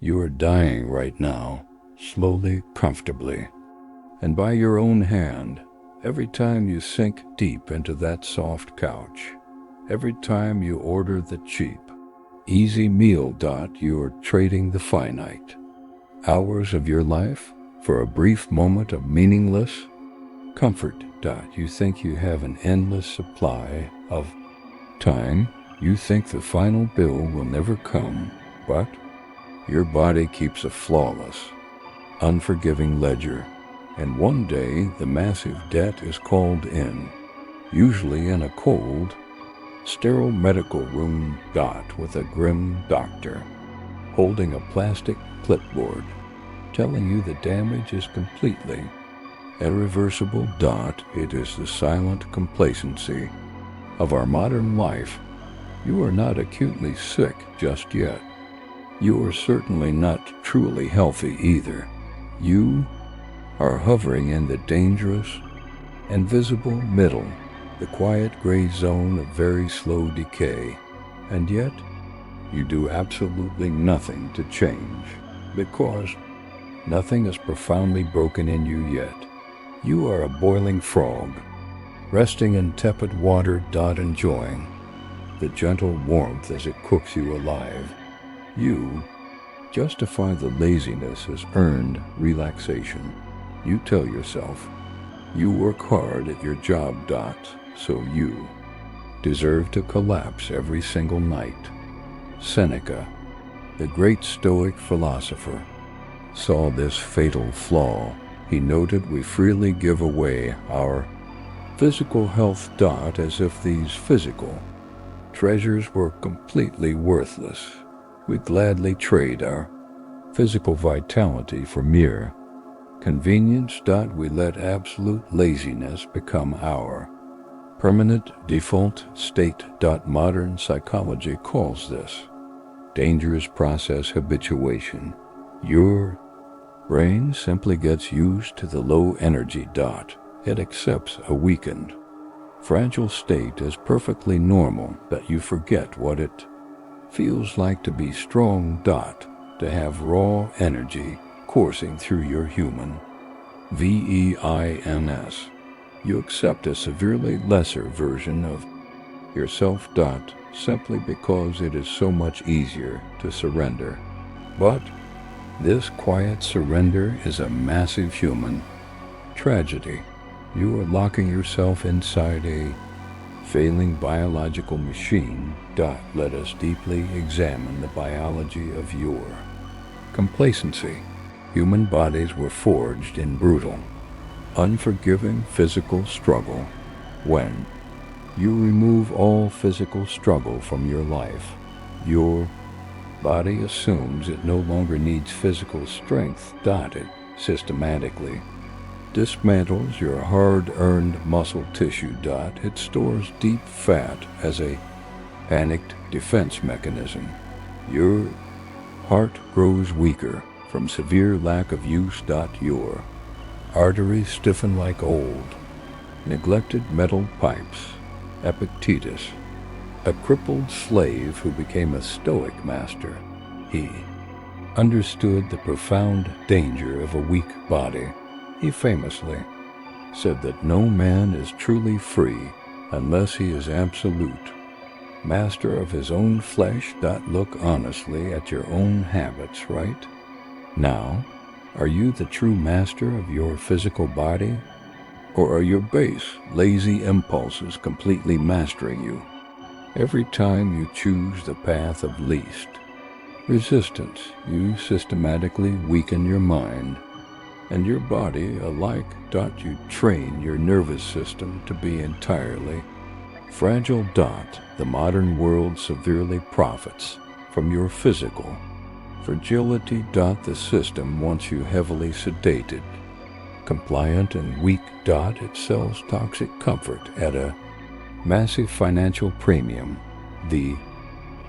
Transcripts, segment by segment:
You are dying right now, slowly, comfortably, and by your own hand, every time you sink deep into that soft couch, every time you order the cheap, easy meal. You are trading the finite hours of your life for a brief moment of meaningless comfort. You think you have an endless supply of time. You think the final bill will never come, but your body keeps a flawless, unforgiving ledger, and one day the massive debt is called in, usually in a cold, sterile medical room. With a grim doctor holding a plastic clipboard, telling you the damage is completely irreversible. It is the silent complacency of our modern life. You are not acutely sick just yet. You are certainly not truly healthy either. You are hovering in the dangerous, invisible middle, the quiet gray zone of very slow decay, and yet you do absolutely nothing to change, because nothing is profoundly broken in you yet. You are a boiling frog, resting in tepid water. Enjoying the gentle warmth as it cooks you alive. You justify the laziness as earned relaxation. You tell yourself you work hard at your job. So you deserve to collapse every single night. Seneca, the great Stoic philosopher, saw this fatal flaw. He noted we freely give away our physical health. As if these physical treasures were completely worthless. We gladly trade our physical vitality for mere convenience. We let absolute laziness become our permanent default state. Modern psychology calls this dangerous process habituation. Your brain simply gets used to the low energy. It accepts a weakened, fragile state as perfectly normal, but you forget what it feels like to be strong. To have raw energy coursing through your human veins. You accept a severely lesser version of yourself. Simply because it is so much easier to surrender. But this quiet surrender is a massive human tragedy. You are locking yourself inside a failing biological machine. Let us deeply examine the biology of your complacency. Human bodies were forged in brutal, unforgiving physical struggle. When you remove all physical struggle from your life, your body assumes it no longer needs physical strength. It systematically dismantles your hard-earned muscle tissue. It stores deep fat as a panicked defense mechanism. Your heart grows weaker from severe lack of use. Your arteries stiffen like old, neglected metal pipes. Epictetus, a crippled slave who became a Stoic master, he understood the profound danger of a weak body. He famously said that no man is truly free unless he is absolute master of his own flesh. Look honestly at your own habits right now. Are you the true master of your physical body, or are your base, lazy impulses completely mastering you? Every time you choose the path of least resistance, you systematically weaken your mind and your body alike. You train your nervous system to be entirely fragile. The modern world severely profits from your physical fragility. The system wants you heavily sedated, compliant, and weak. It sells toxic comfort at a massive financial premium. The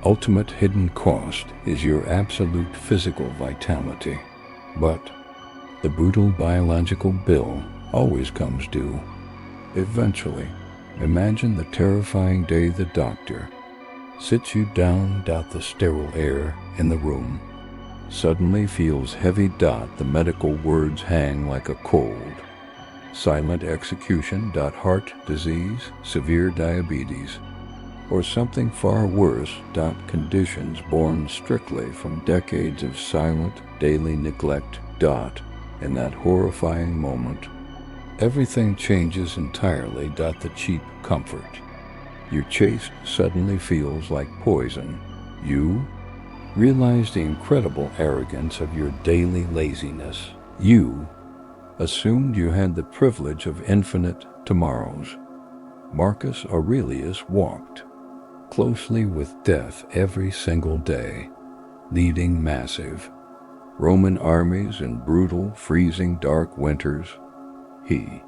ultimate hidden cost is your absolute physical vitality. But the brutal biological bill always comes due. Eventually, imagine the terrifying day the doctor sits you down. The sterile air in the room suddenly feels heavy. The medical words hang like a cold. Silent execution. Heart disease, severe diabetes, or something far worse. Conditions born strictly from decades of silent daily neglect. In that horrifying moment, everything changes entirely. The cheap comfort you chased suddenly feels like poison. You realize the incredible arrogance of your daily laziness. You assumed you had the privilege of infinite tomorrows. Marcus Aurelius walked closely with death every single day, leading massive Roman armies in brutal, freezing, dark winters. He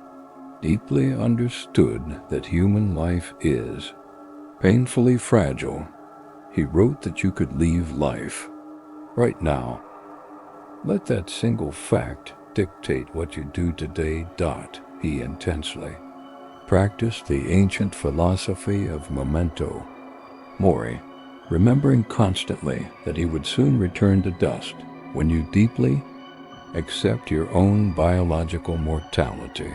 deeply understood that human life is painfully fragile. He wrote that you could leave life right now. Let that single fact dictate what you do today. He intensely practiced the ancient philosophy of memento mori, remembering constantly that he would soon return to dust. When you deeply accept your own biological mortality,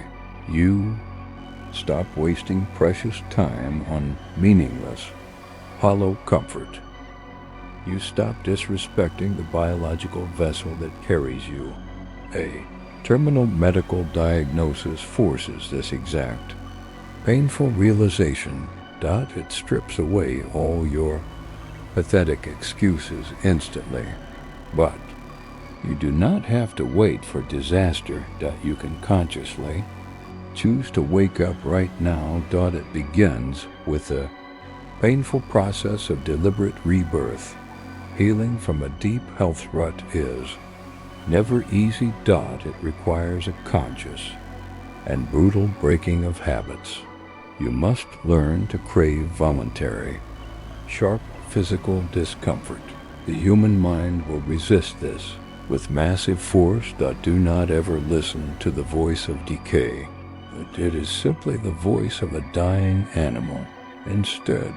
you stop wasting precious time on meaningless, hollow comfort. You stop disrespecting the biological vessel that carries you. A terminal medical diagnosis forces this exact, painful realization. It strips away all your pathetic excuses instantly. But you do not have to wait for disaster. You can consciously choose to wake up right now. It begins with the painful process of deliberate rebirth. Healing from a deep health rut is never easy. It requires a conscious and brutal breaking of habits. You must learn to crave voluntary, sharp physical discomfort. The human mind will resist this with massive force. Do not ever listen to the voice of decay. It is simply the voice of a dying animal. Instead,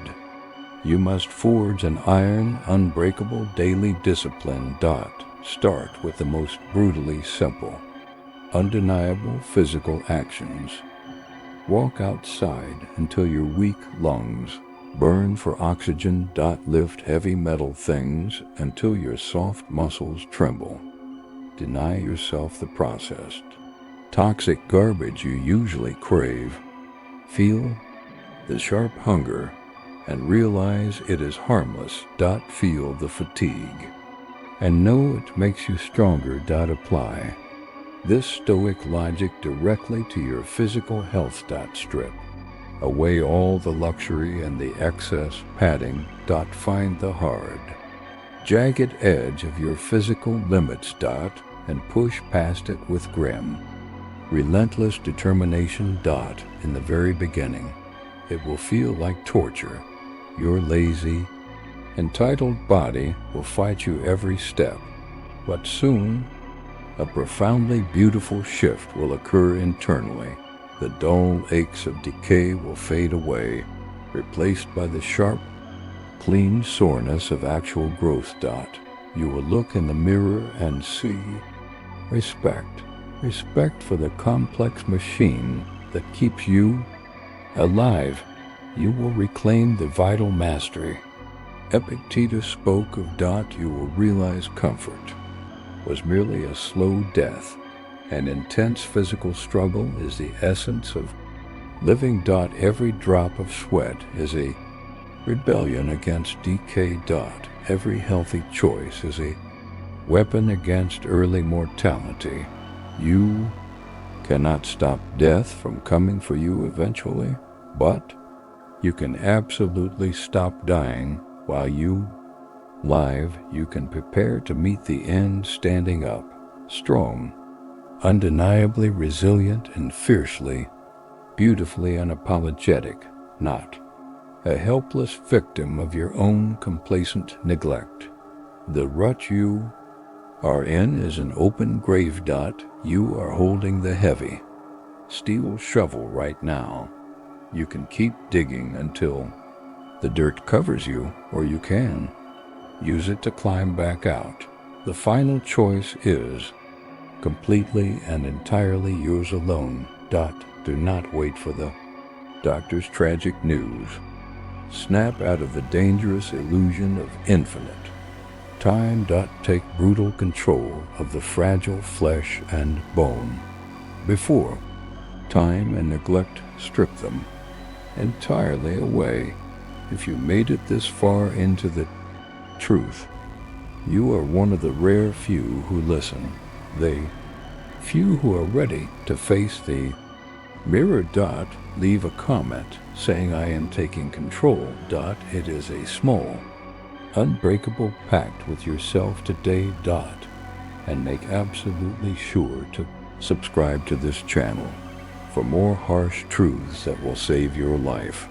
you must forge an iron, unbreakable daily discipline. Start with the most brutally simple, undeniable physical actions. Walk outside until your weak lungs burn for oxygen. Lift heavy metal things until your soft muscles tremble. Deny yourself the processed, toxic garbage you usually crave. Feel the sharp hunger and realize it is harmless. Feel the fatigue and know it makes you stronger. Apply this stoic logic directly to your physical health. Strip away all the luxury and the excess padding. Find the hard, jagged edge of your physical limits. And push past it with grim, relentless determination. In the very beginning, it will feel like torture. Your lazy, entitled body will fight you every step, but soon a profoundly beautiful shift will occur internally. The dull aches of decay will fade away, replaced by the sharp, clean soreness of actual growth. You will look in the mirror and see respect for the complex machine that keeps you alive. You will reclaim the vital mastery. Epictetus spoke of. You will realize comfort was merely a slow death. An intense physical struggle is the essence of living. Every drop of sweat is a rebellion against decay. Every healthy choice is a weapon against early mortality. You cannot stop death from coming for you eventually, but you can absolutely stop dying while you live. You can prepare to meet the end standing up, strong, undeniably resilient, and fiercely, beautifully unapologetic, not a helpless victim of your own complacent neglect. The rut you are in is an open grave. You are holding the heavy steel shovel right now. You can keep digging until the dirt covers you, or you can use it to climb back out. The final choice is completely and entirely yours alone. Do not wait for the doctor's tragic news. Snap out of the dangerous illusion of infinite. Time. Take brutal control of the fragile flesh and bone. Before time and neglect strip them entirely away. If you made it this far into the truth, you are one of the rare few who listen. They few who are ready to face the mirror. Leave a comment saying I am taking control. It is a small, unbreakable pact with yourself today. And make absolutely sure to subscribe to this channel for more harsh truths that will save your life.